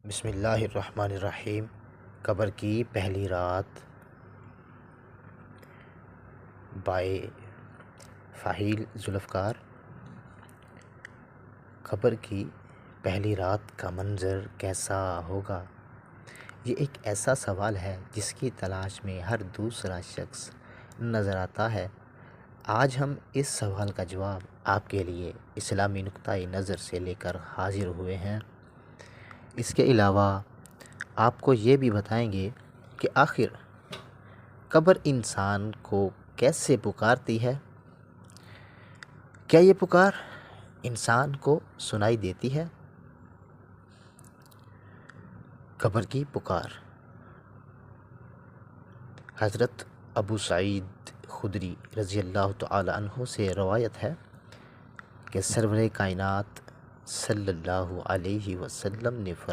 بسم اللہ الرحمن الرحیم۔ قبر کی پہلی رات بائے فہیل ذوالفقار۔ قبر کی پہلی رات کا منظر کیسا ہوگا؟ یہ ایک ایسا سوال ہے جس کی تلاش میں ہر دوسرا شخص نظر آتا ہے۔ آج ہم اس سوال کا جواب آپ کے لیے اسلامی نقطۂ نظر سے لے کر حاضر ہوئے ہیں۔ اس کے علاوہ آپ کو یہ بھی بتائیں گے کہ آخر قبر انسان کو کیسے پکارتی ہے؟ کیا یہ پکار انسان کو سنائی دیتی ہے؟ قبر کی پکار۔ حضرت ابو سعید خدری رضی اللہ تعالی عنہ سے روایت ہے کہ سرور کائنات صلی اللہ علیہ وسلم نے فرمایا